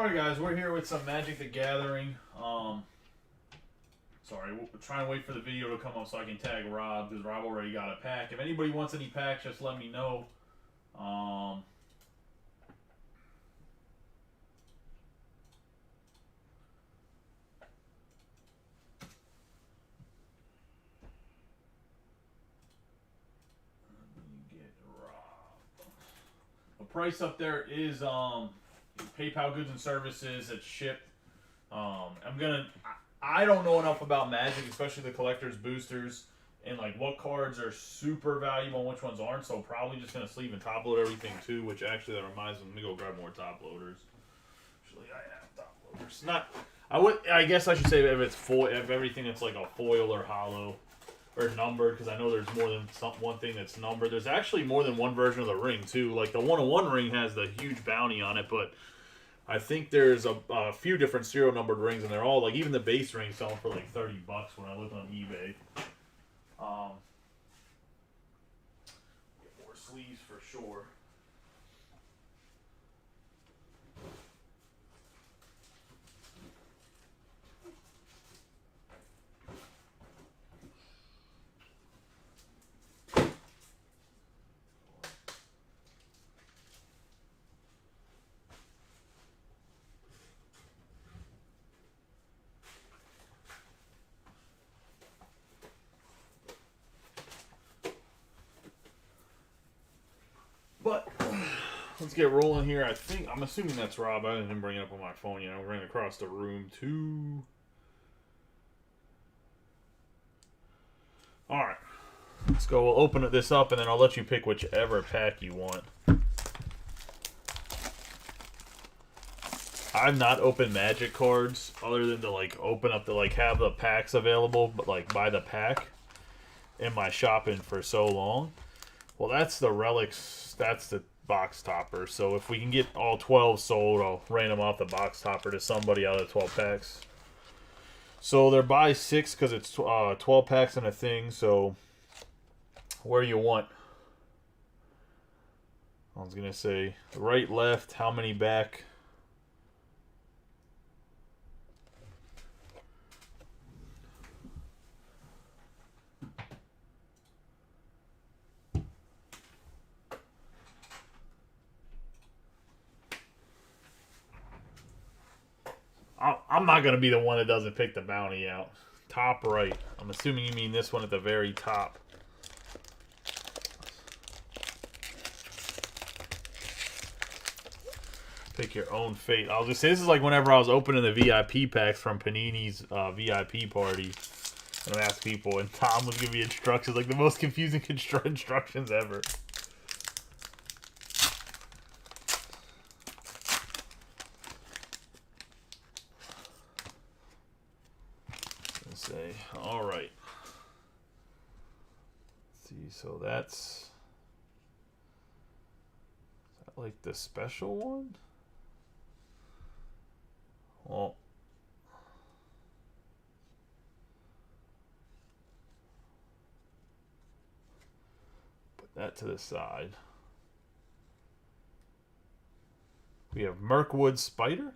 Alright guys, we're here with some Magic the Gathering. Sorry, we're trying to wait for the video to come up so I can tag Rob, because Rob already got a pack. If anybody wants any packs, just let me know. Let me get Rob. The price up there is PayPal goods and services. It's shipped. I don't know enough about Magic, especially the collector's boosters, and like what cards are super valuable and which ones aren't. So probably just gonna sleeve and top load everything too. Which actually that reminds me, let me go grab more top loaders. Actually, I have top loaders. Not. I guess I should say if it's foil, if everything that's like a foil or hollow or numbered, because I know there's more than one thing that's numbered. There's actually more than one version of the ring too. Like the 101 ring has the huge bounty on it, but I think there's a few different serial numbered rings, and they're all like, even the base ring selling for like $30 when I look on eBay. Get more sleeves for sure. But let's get rolling here. I'm assuming that's Rob. I didn't bring it up on my phone yet. I ran across the room too. Alright. Let's go. We'll open this up and then I'll let you pick whichever pack you want. I've not opened Magic cards other than to like open up to like have the packs available, but like buy the pack in my shopping for so long. Well, that's the relics. That's the box topper. So if we can get all 12 sold, I'll random off the box topper to somebody out of the 12 packs. So they're buy 6 because it's 12 packs in a thing. So where you want? I was going to say right, left, how many back? I'm not going to be the one that doesn't pick the bounty out. Top right. I'm assuming you mean this one at the very top. Pick your own fate. I'll just say this is like whenever I was opening the VIP packs from Panini's VIP party. And I asked people, and Tom was giving me instructions, like the most confusing instructions ever. Say, all right. Let's see, so that's, is that like the special one? Well, put that to the side. We have Mirkwood Spider.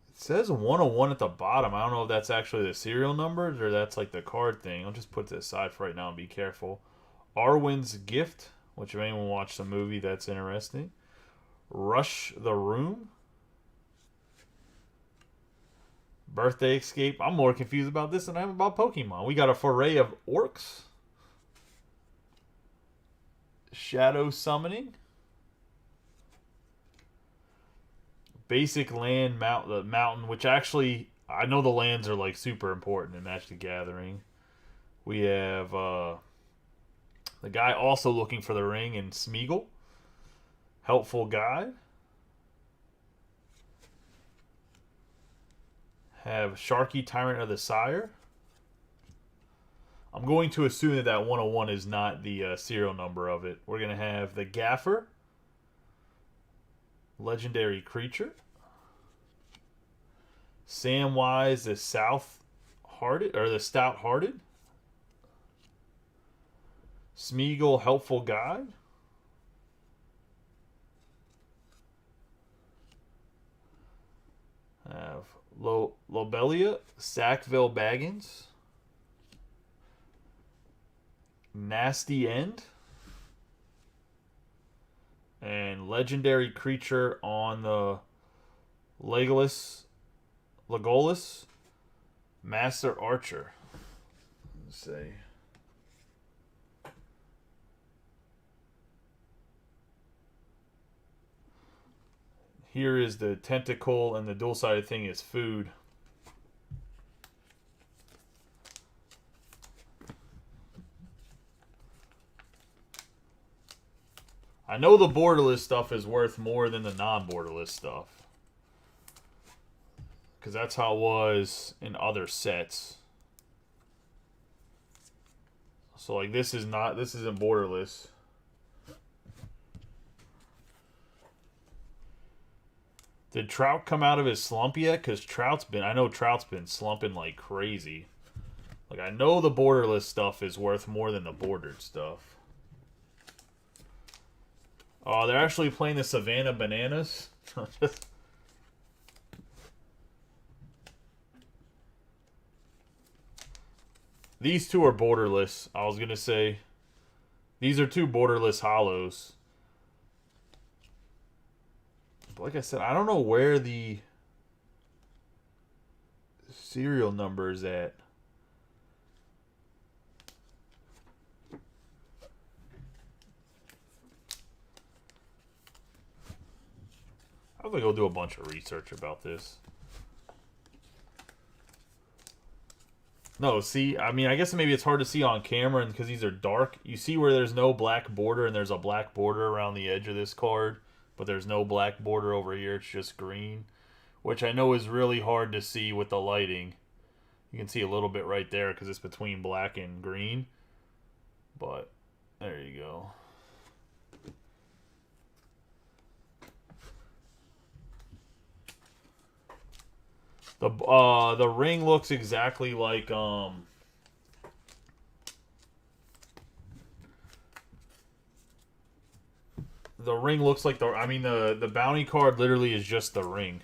It says 101 at the bottom. I don't know if that's actually the serial numbers or that's like the card thing. I'll just put this aside for right now and be careful. Arwen's Gift, which if anyone watched the movie, that's interesting. Rush the Room. Birthday Escape. I'm more confused about this than I am about Pokemon. We got a foray of Orcs. Shadow Summoning. Basic land the mountain, which actually I know the lands are like super important in Magic the Gathering. We have the guy also looking for the ring in Smeagol. Helpful Guide. Have Sharky Tyrant of the Sire. I'm going to assume that that 101 is not the serial number of it. We're going to have the Gaffer. Legendary Creature. Samwise the South-Hearted, or the Stout-Hearted. Smeagol Helpful Guide. I have Lobelia, Sackville Baggins, Nasty End, and Legendary Creature on the Legolas, Master Archer. Let's see. Here is the tentacle, and the dual-sided thing is food. I know the borderless stuff is worth more than the non-borderless stuff. Because that's how it was in other sets. So like this isn't borderless. Did Trout come out of his slump yet? Because I know Trout's been slumping like crazy. Like, I know the borderless stuff is worth more than the bordered stuff. Oh, they're actually playing the Savannah Bananas? These two are borderless, I was going to say. These are two borderless hollows. But like I said, I don't know where the serial number is at. I think I'll do a bunch of research about this. No, see, I mean, I guess maybe it's hard to see on camera because these are dark. You see where there's no black border and there's a black border around the edge of this card, but there's no black border over here. It's just green, which I know is really hard to see with the lighting. You can see a little bit right there because it's between black and green, but there you go. The ring looks exactly like the ring looks like the bounty card literally is just the ring.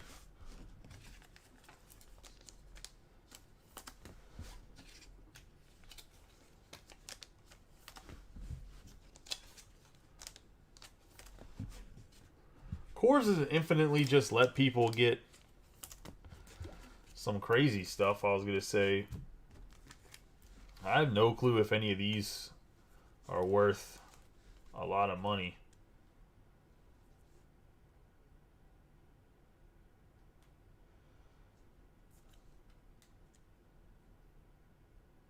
Coors is infinitely just let people get some crazy stuff. I was going to say, I have no clue if any of these are worth a lot of money.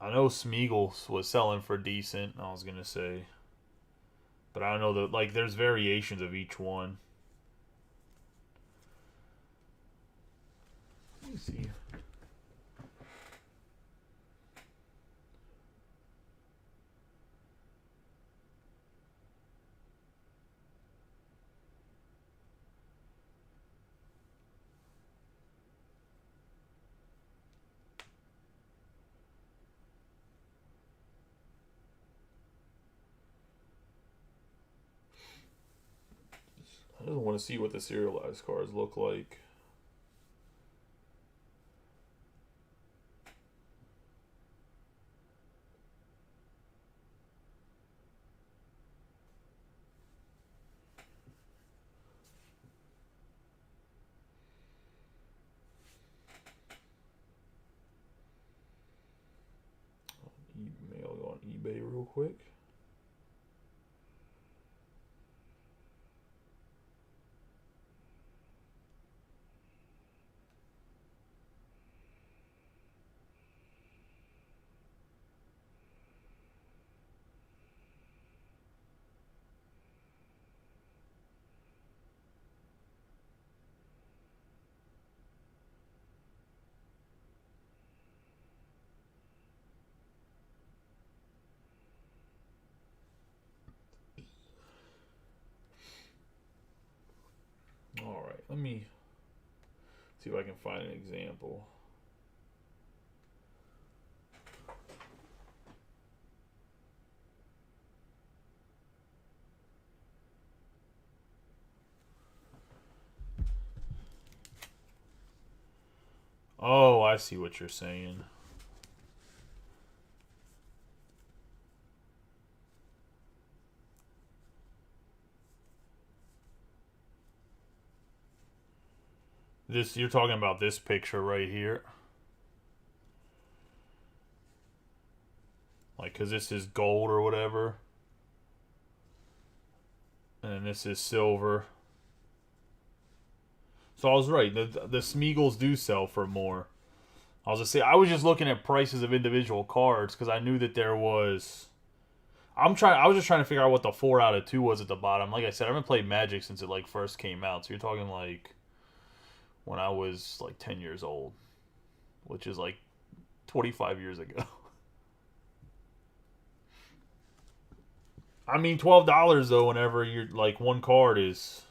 I know Smeagol was selling for decent, I was going to say. But I don't know, like, there's variations of each one. Let me see. I just want to see what the serialized cards look like. Email on eBay real quick. Alright, let me see if I can find an example. Oh, I see what you're saying. This, you're talking about this picture right here. Like, because this is gold or whatever. And then this is silver. So I was right. The Smeagol's do sell for more. I was just saying, I was just looking at prices of individual cards because I knew that there was. I was just trying to figure out what the 4 out of 2 was at the bottom. Like I said, I haven't played Magic since it like first came out. So you're talking like when I was like 10 years old, which is like 25 years ago. I mean, $12 though. Whenever you're like one card is.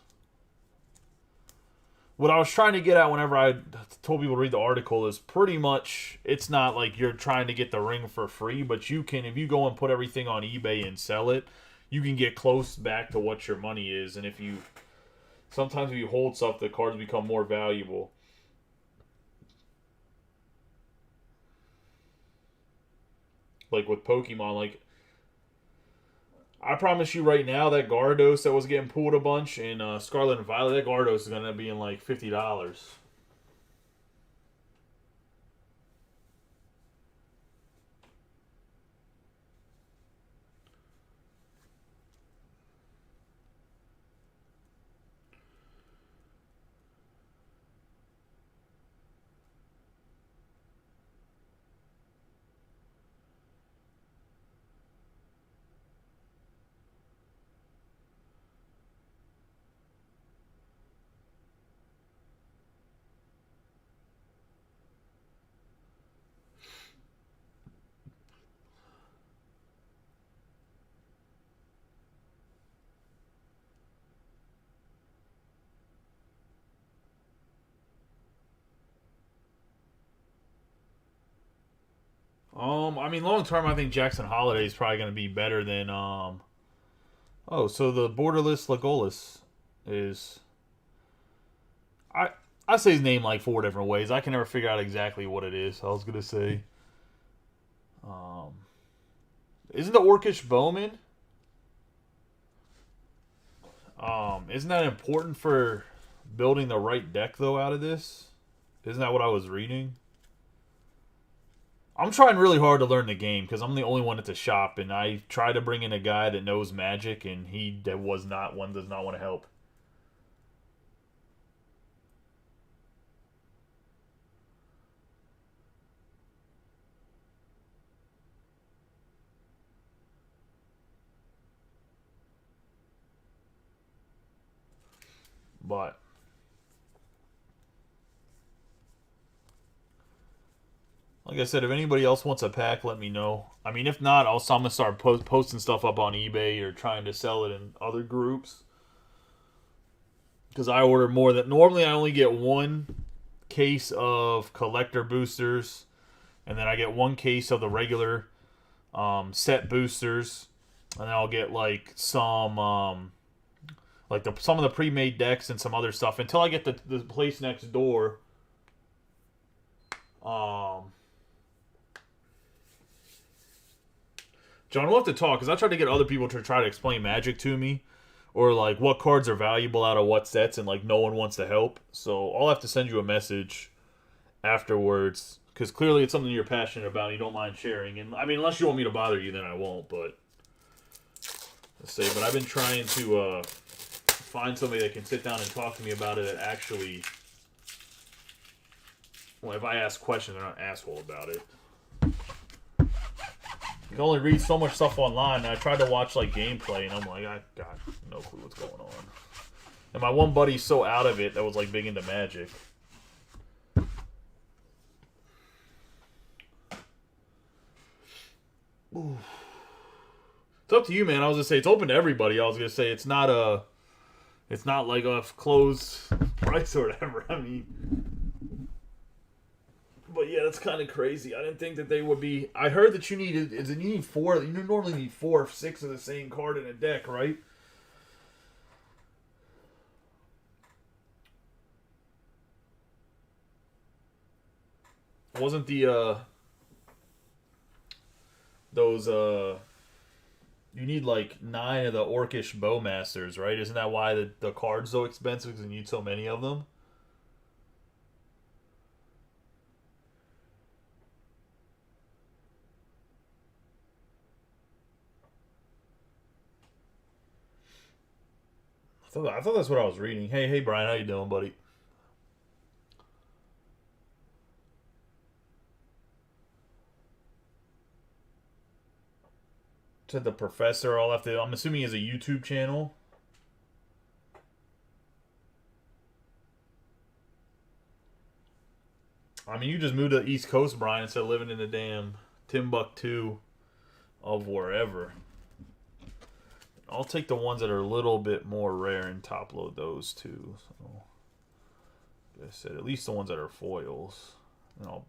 What I was trying to get at whenever I told people to read the article is pretty much it's not like you're trying to get the ring for free, but you can, if you go and put everything on eBay and sell it, you can get close back to what your money is. And if you sometimes if you hold stuff, the cards become more valuable. Like with Pokemon, like I promise you right now, that Gyarados that was getting pulled a bunch in Scarlet and Violet, that Gyarados is going to be in like $50. I mean, long term, I think Jackson Holiday is probably going to be better than Oh, so the borderless Legolas is. I I say his name like 4 different ways. I can never figure out exactly what it is. I was gonna say, um, isn't the Orcish Bowman? Isn't that important for building the right deck though? Out of this, isn't that what I was reading? I'm trying really hard to learn the game because I'm the only one at the shop, and I try to bring in a guy that knows Magic, and he that was not one does not want to help. But like I said, if anybody else wants a pack, let me know. I mean, if not, I'm gonna start posting stuff up on eBay or trying to sell it in other groups because I order more than normally. I only get one case of collector boosters, and then I get one case of the regular set boosters, and then I'll get like some some of the pre-made decks and some other stuff until I get the place next door. Um, John, we'll have to talk because I tried to get other people to try to explain Magic to me, or like what cards are valuable out of what sets, and like no one wants to help. So I'll have to send you a message afterwards because clearly it's something you're passionate about and you don't mind sharing. And I mean, unless you want me to bother you, then I won't. But let's say, but I've been trying to find somebody that can sit down and talk to me about it. That actually, well, if I ask questions, they're not an asshole about it. You can only read so much stuff online, and I tried to watch like gameplay, and I'm like, I got no clue what's going on. And my one buddy's so out of it that was like big into Magic. Ooh. It's up to you, man. I was gonna say it's open to everybody. I was gonna say it's not like a closed price or whatever. I mean, but yeah, that's kind of crazy. I didn't think that they would be. I heard that you need 4. You normally need 4 or 6 of the same card in a deck, right? Wasn't the those you need like 9 of the Orcish Bowmasters, right? Isn't that why the card's so expensive? Because you need so many of them. I thought that's what I was reading. Hey Brian, how you doing, buddy? Said the professor. I'll have to. I'm assuming he has a YouTube channel. I mean, you just moved to the East Coast, Brian, instead of living in the damn Timbuktu of wherever. I'll take the ones that are a little bit more rare and top load those too. So, like I said, at least the ones that are foils. And I'll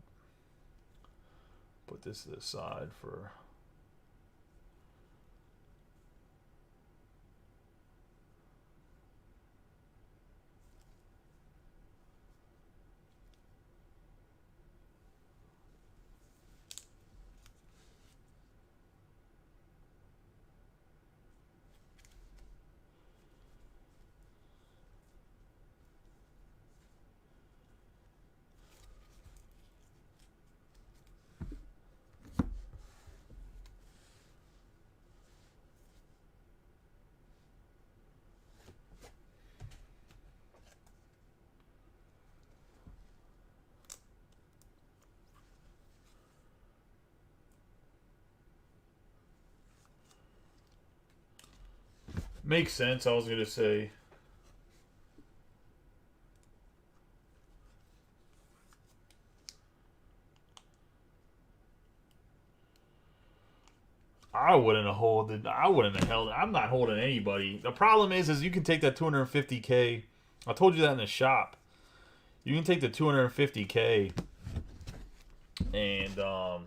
put this to the side for. Makes sense. I was gonna say. I wouldn't have holded. I wouldn't have held. I'm not holding anybody. The problem is you can take that 250K. I told you that in the shop. You can take the 250K and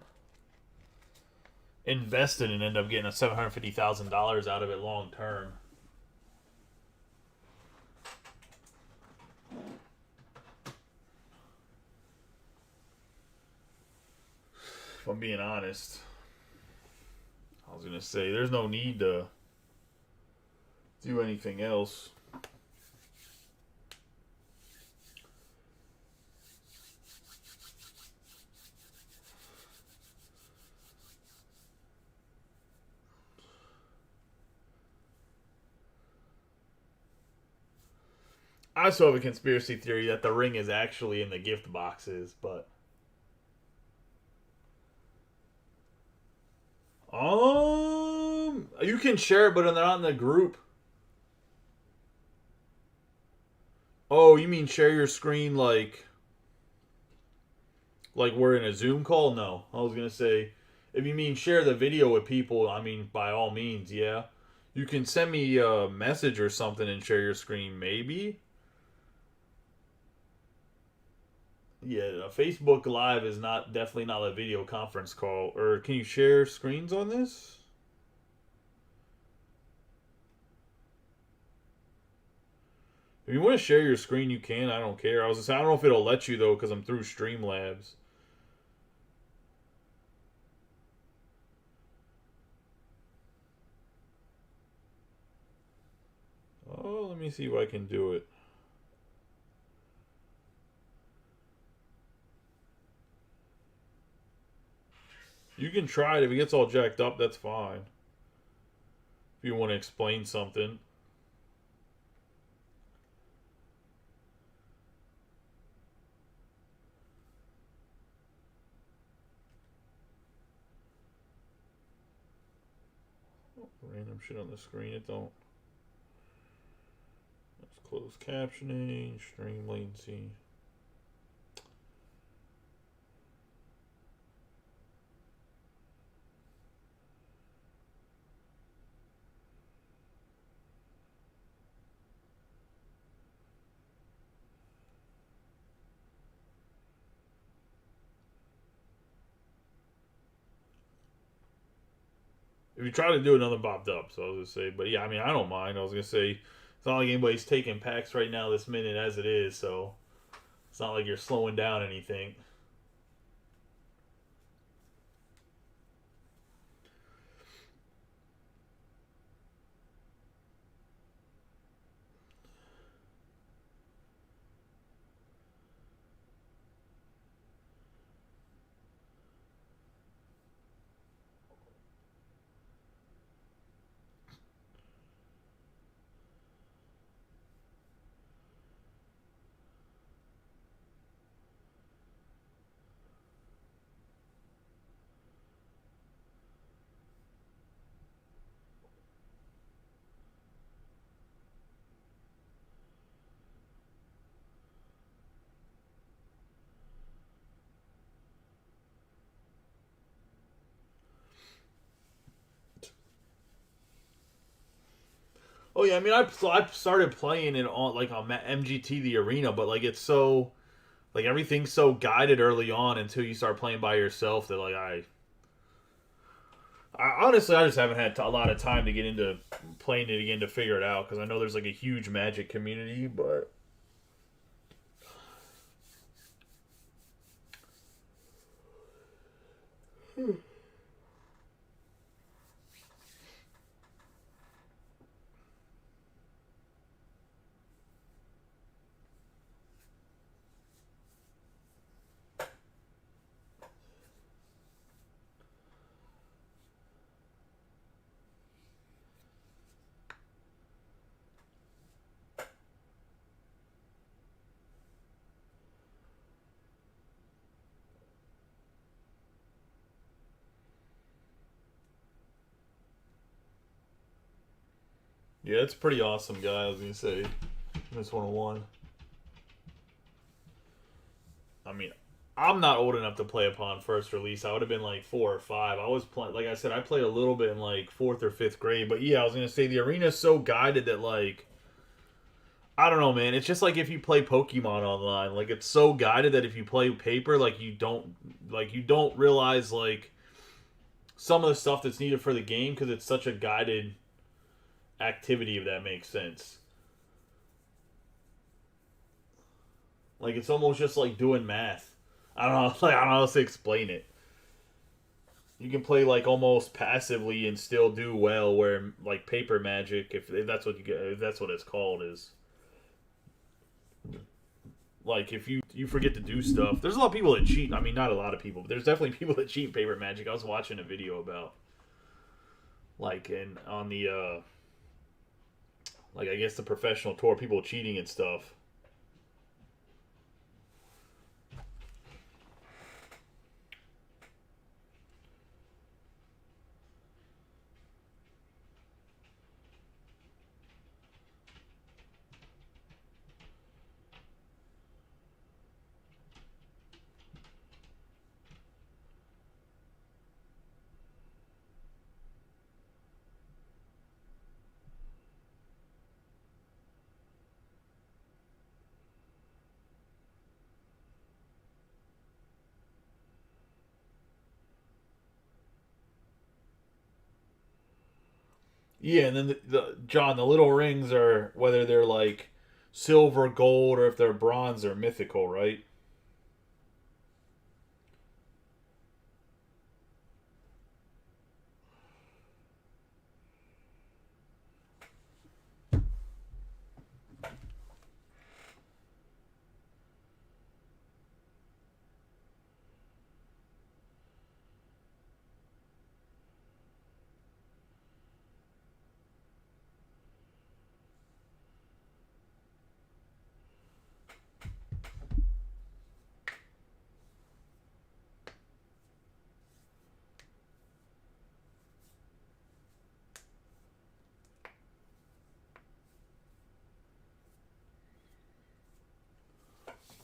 invest it and end up getting a $750,000 out of it long term. If I'm being honest. I was gonna say there's no need to do anything else. I still have a conspiracy theory that the ring is actually in the gift boxes, but you can share it, but they're not in the group. Oh, you mean share your screen like we're in a Zoom call? No, I was gonna say if you mean share the video with people, I mean by all means, yeah. You can send me a message or something and share your screen, maybe. Yeah, a Facebook Live is not definitely not a video conference call. Or can you share screens on this? If you want to share your screen, you can. I don't care. I was just I don't know if it'll let you though because I'm through Streamlabs. Oh, let me see if I can do it. You can try it. If it gets all jacked up, that's fine. If you want to explain something. Oh, random shit on the screen. It don't. Let's close captioning, stream latency. If you try to do it, nothing popped up. So I was gonna say, but yeah, I mean, I don't mind. I was gonna say, it's not like anybody's taking packs right now this minute as it is, so it's not like you're slowing down anything. Oh yeah, I mean, I started playing it on like on MGT the arena, but like it's so like everything's so guided early on until you start playing by yourself that like I honestly I just haven't had a lot of time to get into playing it again to figure it out because I know there's like a huge Magic community, but yeah, it's pretty awesome, guy. I was gonna say this 101. I mean, I'm not old enough to play upon first release. I would have been like 4 or 5. I was playing, like I said, I played a little bit in like fourth or fifth grade. But yeah, I was gonna say the arena's so guided that like I don't know, man. It's just like if you play Pokemon online, like it's so guided that if you play paper, like you don't realize like some of the stuff that's needed for the game because it's such a guided activity. If that makes sense, like it's almost just like doing math. I don't know, like I don't know how to explain it. You can play like almost passively and still do well. Where like paper magic, if that's what you get, if that's what it's called, is like if you forget to do stuff. There's a lot of people that cheat. I mean, not a lot of people, but there's definitely people that cheat paper magic. I was watching a video about like in on the like I guess the professional tour, people cheating and stuff. Yeah, and then the John, the little rings are whether they're like silver, gold, or if they're bronze or mythical, right?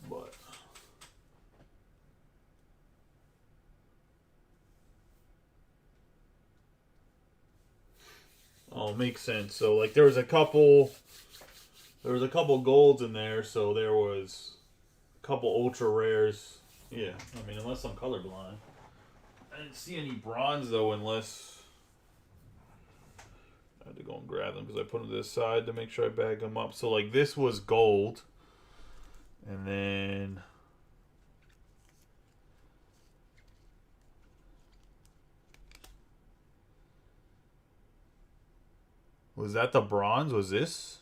But oh, makes sense. So like there was a couple golds in there, so there was a couple ultra rares. Yeah, I mean unless I'm colorblind. I didn't see any bronze though, unless I had to go and grab them because I put them to this side to make sure I bag them up. So like this was gold, and then was that the bronze? Was this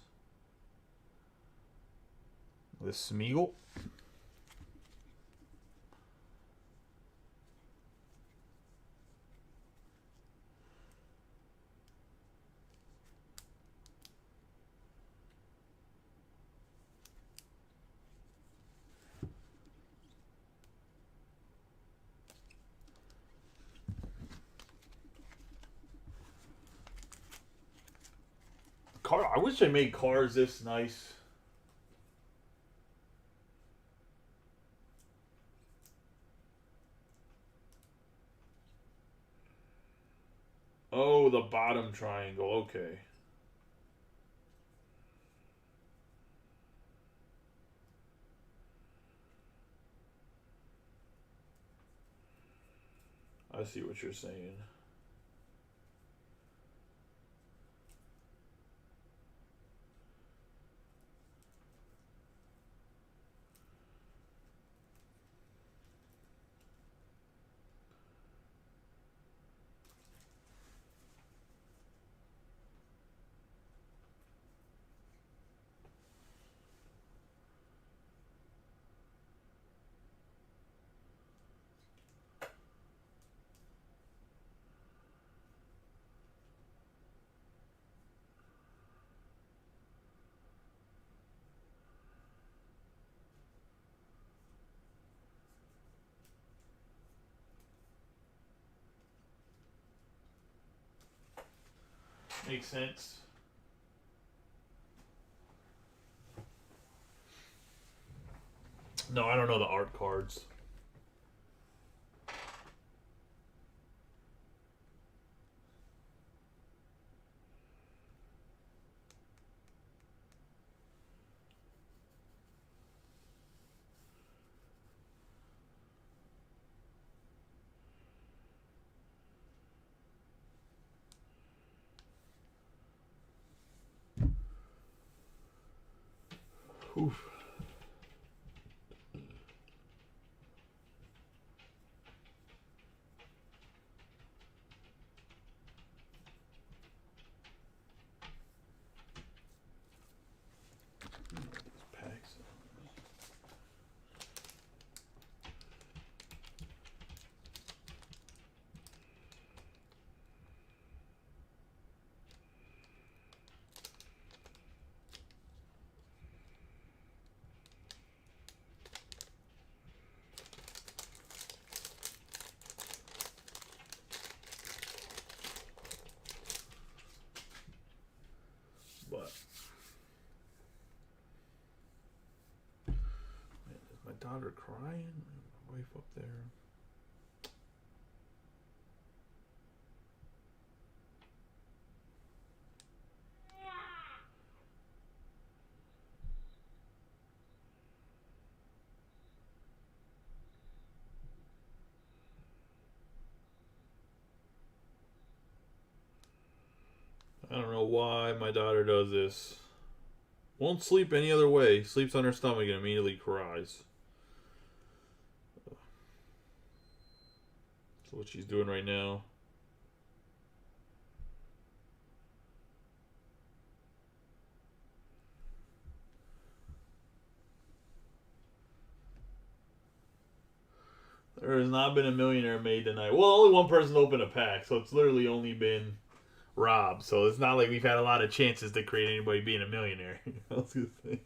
Smeagol? Car. I wish they made cars this nice. Oh, the bottom triangle. Okay. I see what you're saying. Makes sense. No, I don't know the art cards. Oof. Packs. But man, is my daughter crying? My wife up there. I don't know why my daughter does this. Won't sleep any other way. Sleeps on her stomach and immediately cries. That's what she's doing right now. There has not been a millionaire made tonight. Well, only one person opened a pack, so it's literally only been Rob. So it's not like we've had a lot of chances to create anybody being a millionaire. I was gonna say.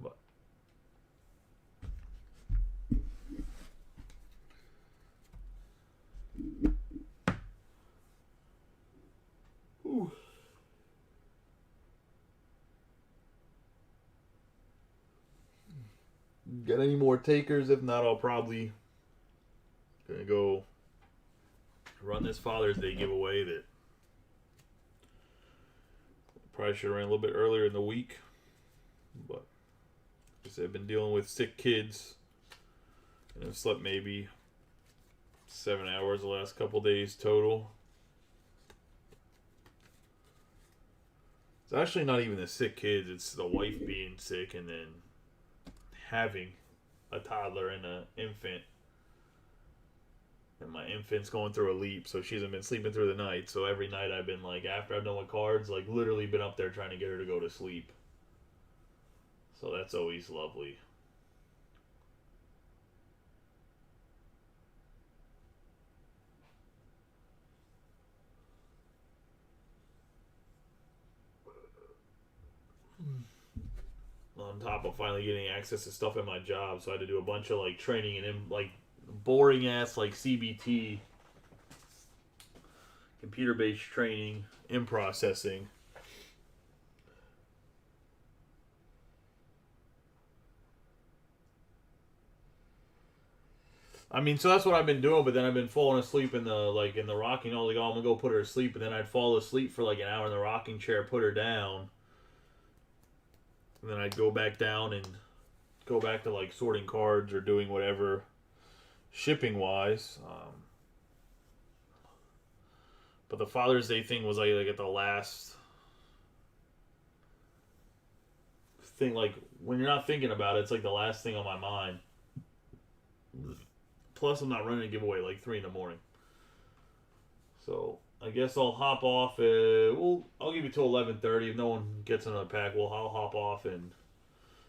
But ooh. Get any more takers? If not, I'll probably gonna go run this Father's Day giveaway that probably should have ran a little bit earlier in the week. But like I said, I've been dealing with sick kids and I've slept maybe 7 hours the last couple days total. It's actually not even the sick kids, it's the wife being sick and then having a toddler and an infant. And my infant's going through a leap, so she hasn't been sleeping through the night. So every night I've been like, after I've done with cards, like literally been up there trying to get her to go to sleep. So that's always lovely. on top of finally getting access to stuff at my job. So I had to do a bunch of like training and like boring ass like CBT, computer based training in processing. I mean, so that's what I've been doing, but then I've been falling asleep in the rocking. I was like, oh, I'm gonna go put her to sleep, and then I'd fall asleep for like an hour in the rocking chair, put her down, and then I'd go back down and go back to like sorting cards or doing whatever shipping wise. But the Father's Day thing was like at the last thing. Like when you're not thinking about it, it's like the last thing on my mind. Plus, I'm not running a giveaway like 3 in the morning. So I guess I'll hop off. I'll give you till 11:30. If no one gets another pack, I'll hop off and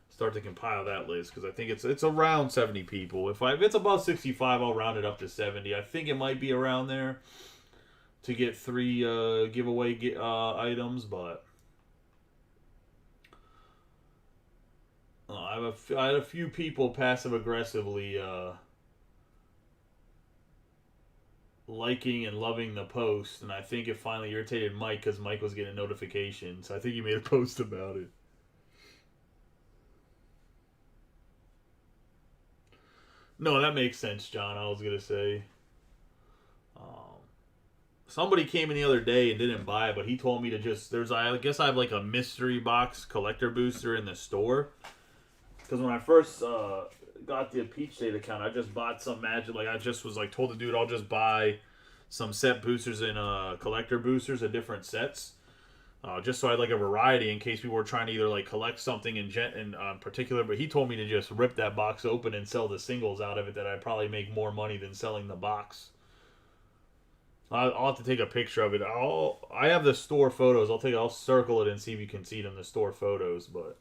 start to compile that list because I think it's around 70 people. If it's above 65, I'll round it up to 70. I think it might be around there to get 3 giveaway items, but I had a few people passive aggressively liking and loving the post, and I think it finally irritated Mike because Mike was getting notifications. So I think he made a post about it. No, that makes sense, John. I was gonna say, somebody came in the other day and didn't buy it, but he told me to just I guess I have like a mystery box collector booster in the store because when I first got the Peach State account, I just bought some magic. Like I just was like told the dude, I'll just buy some set boosters and collector boosters of different sets, just so I had like a variety in case people were trying to either like collect something in particular. But he told me to just rip that box open and sell the singles out of it. That I'd probably make more money than selling the box. I'll have to take a picture of it. I have the store photos. I'll circle it and see if you can see them, the store photos. But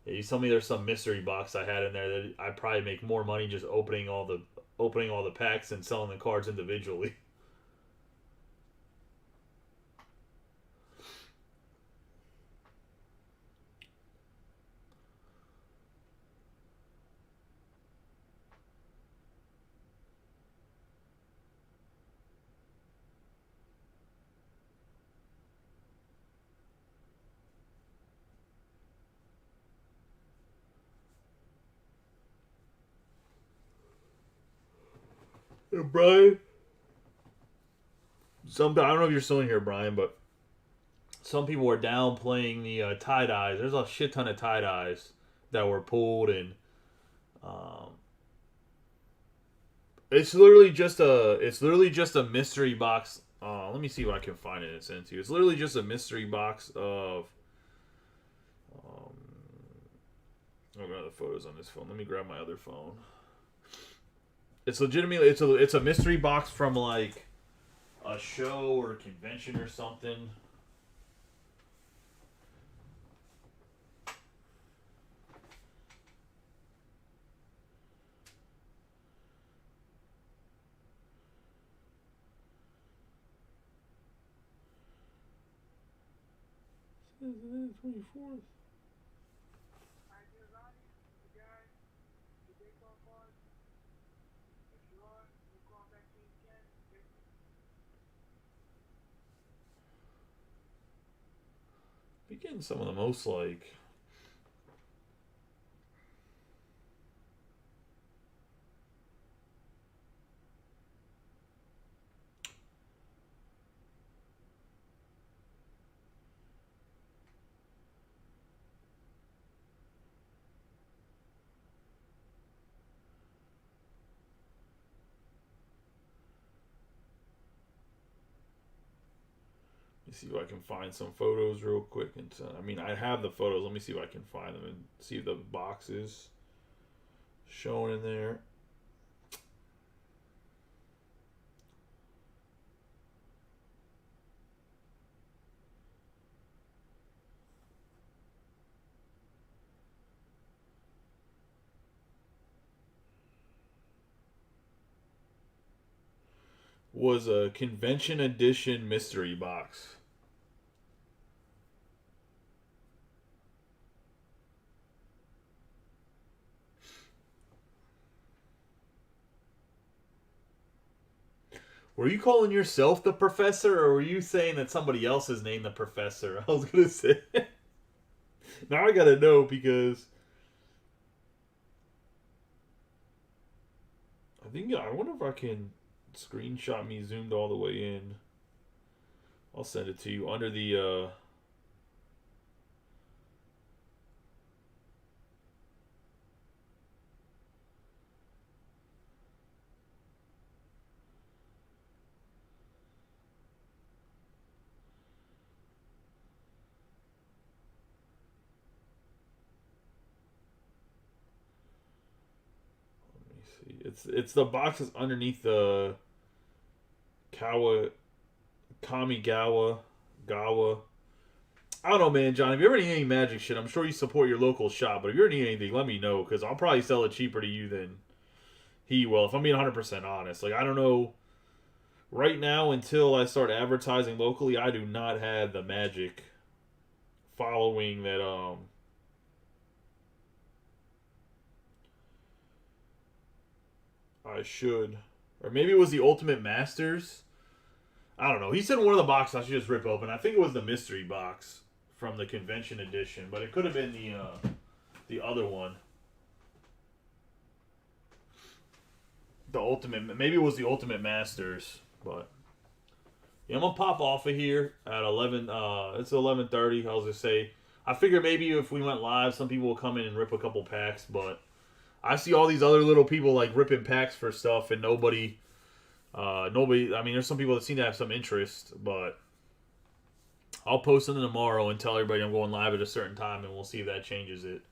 yeah, you tell me there's some mystery box I had in there that I'd probably make more money just opening all the packs and selling the cards individually. Yeah, Brian, I don't know if you're still in here, Brian, but some people were downplaying the tie dyes. There's a shit ton of tie dyes that were pulled, and um, it's literally just a mystery box. Let me see what I can find it and send to you. It's literally just a mystery box of. Um, I've got the photos on this phone. Let me grab my other phone. It's legitimately it's a mystery box from like a show or a convention or something. This is the 24th. You're getting some of the most like. See if I can find some photos real quick. And I mean, I have the photos. Let me see if I can find them and see if the box is shown in there. Was a convention edition mystery box. Were you calling yourself the professor, or were you saying that somebody else is named the professor? I was gonna say. Now I gotta know because I think I wonder if I can screenshot me zoomed all the way in. I'll send it to you under the. Let me see. It's the boxes underneath the Kawa Kamigawa Gawa. I don't know, man, John. If you ever need any magic shit, I'm sure you support your local shop. But if you ever need anything, let me know because I'll probably sell it cheaper to you than he will. If I'm being 100% honest, like I don't know. Right now, until I start advertising locally, I do not have the magic following that I should. Or maybe it was the Ultimate Masters. I don't know. He said one of the boxes I should just rip open. I think it was the mystery box from the convention edition, but it could have been the other one. The Ultimate, maybe it was the Ultimate Masters, but yeah, I'm gonna pop off of here at 11. It's 11:30. I was gonna say, I figured maybe if we went live, some people will come in and rip a couple packs, but I see all these other little people like ripping packs for stuff, and nobody. Nobody. I mean, there's some people that seem to have some interest, but I'll post something tomorrow and tell everybody I'm going live at a certain time, and we'll see if that changes it.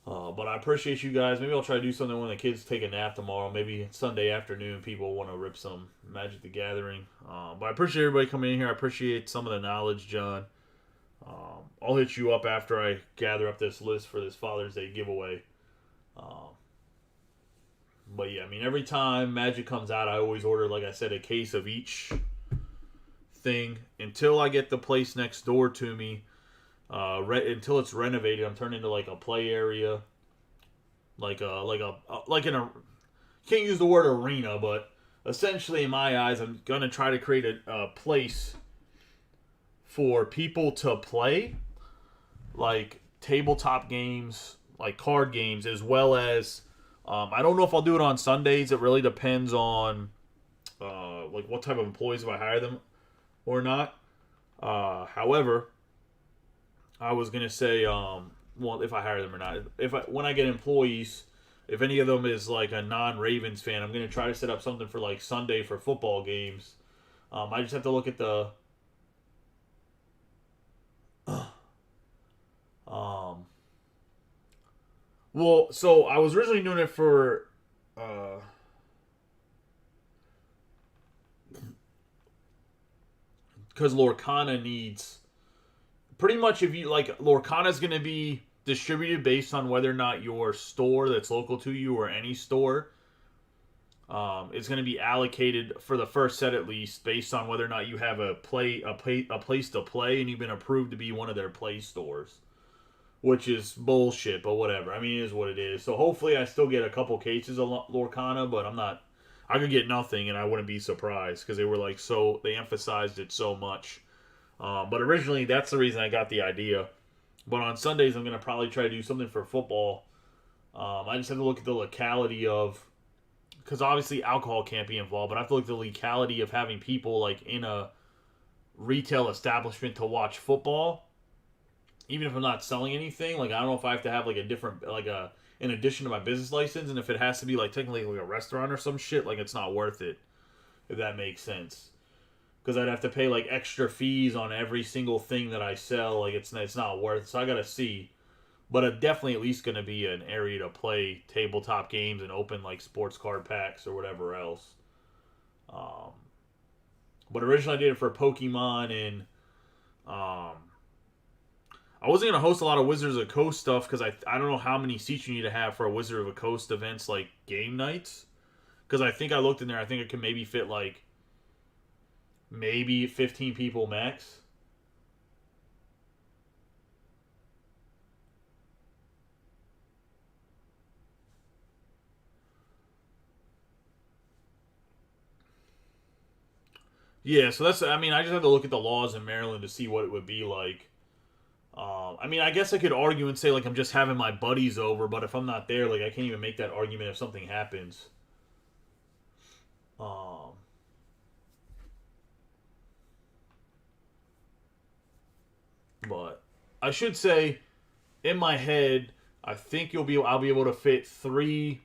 But I appreciate you guys. Maybe I'll try to do something when the kids take a nap tomorrow. Maybe Sunday afternoon, people want to rip some Magic the Gathering. But I appreciate everybody coming in here. I appreciate some of the knowledge, John. I'll hit you up after I gather up this list for this Father's Day giveaway. But yeah, I mean, every time Magic comes out, I always order, like I said, a case of each thing until I get the place next door to me. Until it's renovated, I'm turning into like a play area, like can't use the word arena, but essentially in my eyes, I'm gonna try to create a place for people to play, like tabletop games, like card games, as well as I don't know if I'll do it on Sundays. It really depends on like what type of employees, if I hire them or not. However, I was gonna say, well, if I hire them or not, when I get employees, if any of them is like a non-Ravens fan, I'm gonna try to set up something for like Sunday for football games. I just have to look at the, well, so I was originally doing it for, because Lorcana needs pretty much, if you like, Lorcana is going to be distributed based on whether or not your store that's local to you or any store is going to be allocated for the first set at least based on whether or not you have a place to play and you've been approved to be one of their play stores, which is bullshit, but whatever. I mean, it is what it is. So hopefully I still get a couple cases of Lorcana, but I'm not. I could get nothing, and I wouldn't be surprised because they were like they emphasized it so much. But originally, that's the reason I got the idea. But on Sundays, I'm going to probably try to do something for football. I just have to look at the locality of, because obviously alcohol can't be involved, but I have to look at the locality of having people like in a retail establishment to watch football. Even if I'm not selling anything, like I don't know if I have to have like a different, like in addition to my business license, and if it has to be like technically like a restaurant or some shit, like it's not worth it. If that makes sense. Because I'd have to pay like extra fees on every single thing that I sell. Like it's not worth it. So I gotta see. But it's definitely at least gonna be an area to play tabletop games and open like sports card packs or whatever else. But originally I did it for Pokemon, and I wasn't gonna host a lot of Wizards of the Coast stuff because I don't know how many seats you need to have for a Wizard of the Coast events like game nights. Because I think I looked in there, I think it could maybe fit like maybe 15 people max. Yeah, so that's. I mean, I just have to look at the laws in Maryland to see what it would be like. I mean, I guess I could argue and say like I'm just having my buddies over, but if I'm not there, like I can't even make that argument if something happens. Um, but I should say, in my head, I think I'll be able to fit 3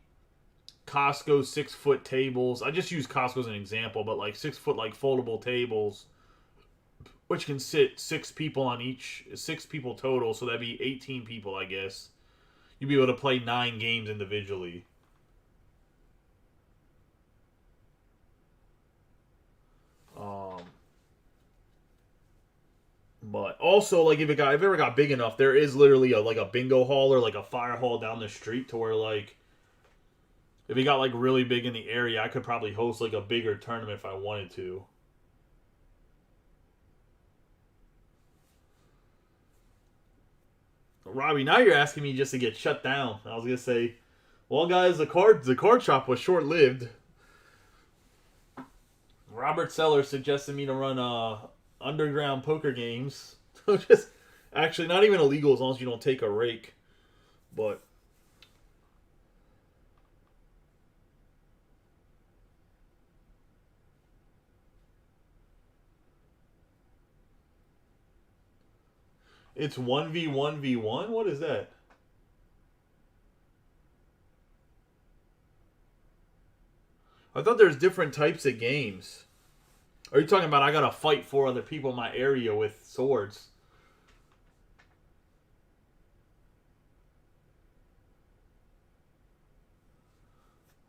Costco 6-foot tables. I just use Costco as an example, but like 6-foot like foldable tables, which can sit 6 people on each, 6 people total. So that'd be 18 people, I guess. You'd be able to play 9 games individually. Um, but also, like if it ever got big enough, there is literally a bingo hall or like a fire hall down the street to where like if it got like really big in the area, I could probably host like a bigger tournament if I wanted to. Robbie, now you're asking me just to get shut down. I was gonna say, well, guys, the card shop was short lived. Robert Sellers suggested me to run underground poker games. Just actually not even illegal as long as you don't take a rake. But it's 1v1v1. What is that? I thought there's different types of games. Are you talking about I gotta fight 4 other people in my area with swords?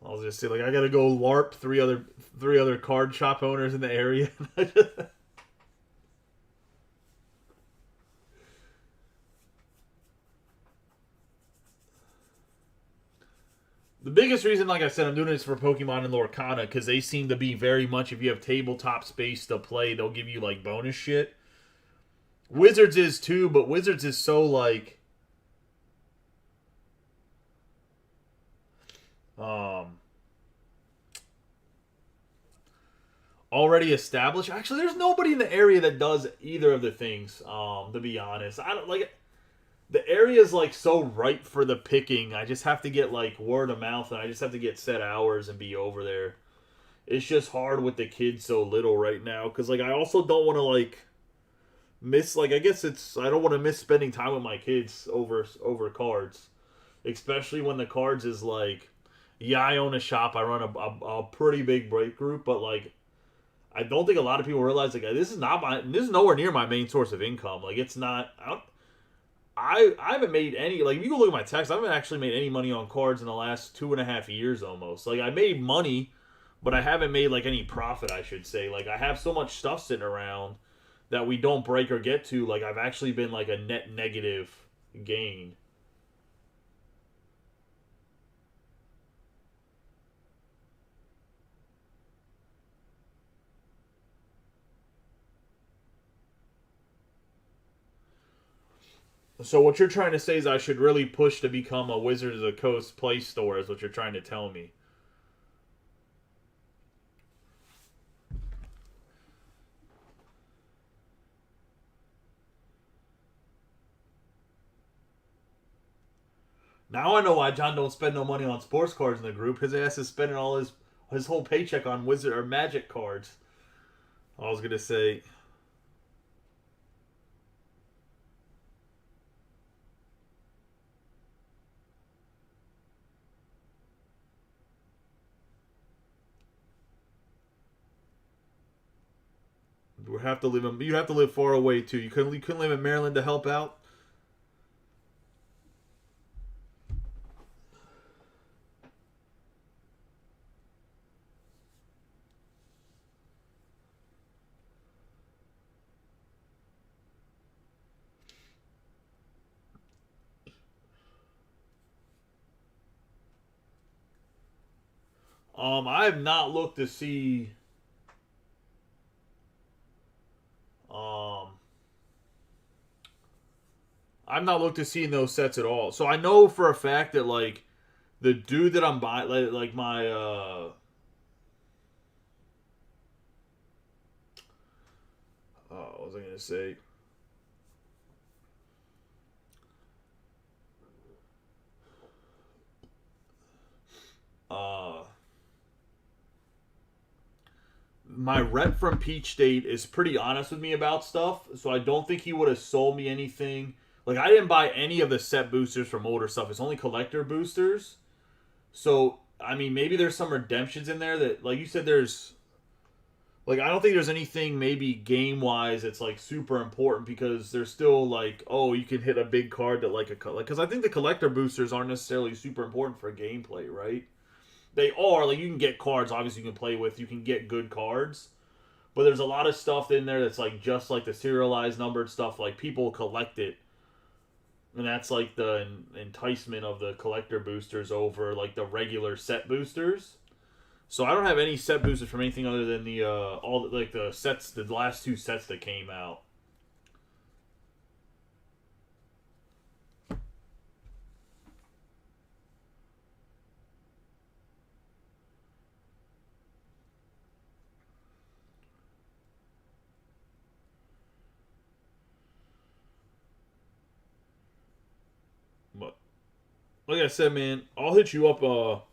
I was just say like I gotta go LARP 3 other card shop owners in the area. The biggest reason, like I said, I'm doing this for Pokemon and Lorcana because they seem to be very much. If you have tabletop space to play, they'll give you like bonus shit. Wizards is too, but Wizards is so like um already established. Actually, there's nobody in the area that does either of the things. To be honest, I don't like. The area is like so ripe for the picking. I just have to get like word of mouth, and I just have to get set hours and be over there. It's just hard with the kids so little right now because like I also don't want to like miss like I guess it's I don't want to miss spending time with my kids over cards, especially when the cards is like yeah I own a shop, I run a pretty big break group, but like I don't think a lot of people realize like this is nowhere near my main source of income. Like it's not. I haven't made any like if you go look at my text, I haven't actually made any money on cards in the last 2.5 years almost. Like I made money, but I haven't made like any profit, I should say. Like I have so much stuff sitting around that we don't break or get to. Like I've actually been like a net negative gain. So what you're trying to say is I should really push to become a Wizards of the Coast Play Store is what you're trying to tell me. Now I know why John don't spend no money on sports cards in the group because he has to spend all his whole paycheck on Wizard or Magic cards. I was gonna say we have to live in you have to live far away too. You couldn't live in Maryland to help out. I have not looked to see um I've not looked to see in those sets at all. So I know for a fact that like the dude that I'm buying like my was I gonna say? My rep from Peach State is pretty honest with me about stuff, so I don't think he would have sold me anything. Like, I didn't buy any of the set boosters from older stuff. It's only collector boosters. So, I mean, maybe there's some redemptions in there that, like you said, there's. Like, I don't think there's anything maybe game wise that's like super important because there's still like, oh, you can hit a big card that like because I think the collector boosters aren't necessarily super important for gameplay, right? They are like you can get cards, obviously you can play with, you can get good cards, but there's a lot of stuff in there that's like just like the serialized numbered stuff. Like people collect it, and that's like the enticement of the collector boosters over like the regular set boosters. So I don't have any set boosters from anything other than the all like the sets, the last two sets that came out. But like I said, man, I'll hit you up on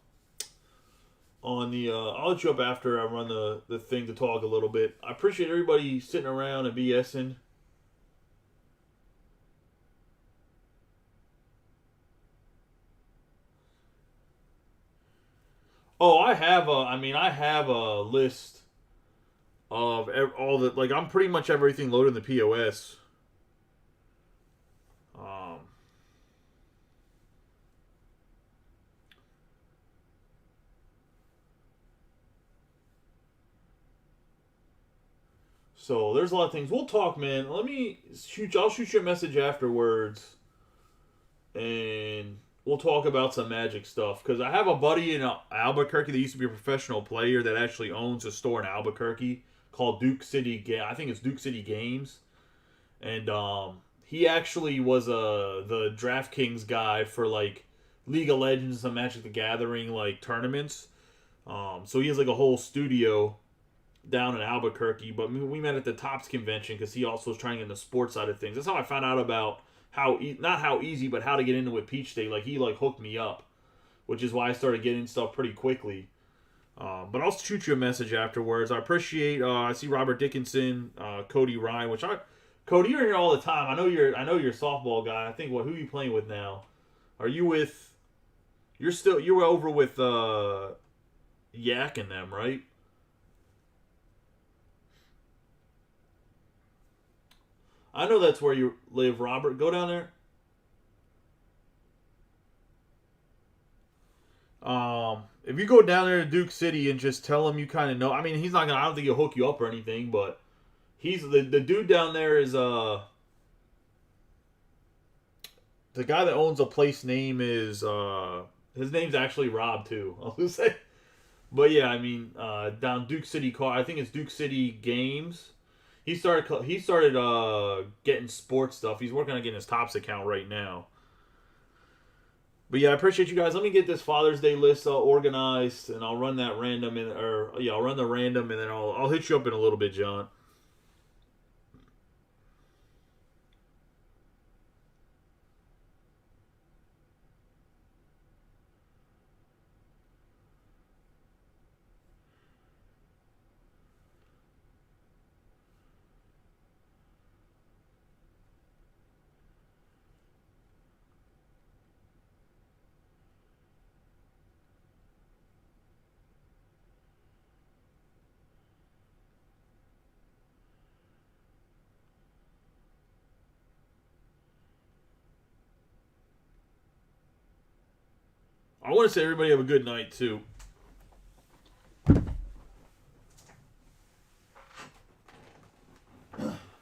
the I'll hit you up after I run the thing to talk a little bit. I appreciate everybody sitting around and BSing. Oh, I have a. I mean, I have a list of all the like. I'm pretty much everything loaded in the POS. Um, so there's a lot of things. We'll talk, man. Let me shoot. I'll shoot you a message afterwards, and we'll talk about some Magic stuff. Because I have a buddy in Albuquerque that used to be a professional player that actually owns a store in Albuquerque called Duke City. I think it's Duke City Games, and he actually was the DraftKings guy for like League of Legends and Magic the Gathering like tournaments. So he has like a whole studio down in Albuquerque. But we met at the Tops convention because he also was trying to get in the sports side of things. That's how I found out about not how easy, but how to get into with Peach State. Like he like hooked me up, which is why I started getting stuff pretty quickly. But I'll shoot you a message afterwards. I appreciate. I see Robert Dickinson, Cody Ryan, Cody, you're here all the time. I know you're a softball guy. I think who are you playing with now? Are you with? You're over with Yak and them, right? I know that's where you live, Robert. Go down there. If you go down there to Duke City and just tell him you kind of know. I mean, he's not gonna. I don't think he'll hook you up or anything, but he's the dude down there is the guy that owns a place name is his name's actually Rob too. I'll just say. But yeah, I mean, down Duke City car. I think it's Duke City Games. He started getting sports stuff. He's working on getting his Tops account right now. But yeah, I appreciate you guys. Let me get this Father's Day list organized, and I'll run that random, I'll run the random, and then I'll hit you up in a little bit, John. I want to say everybody have a good night too.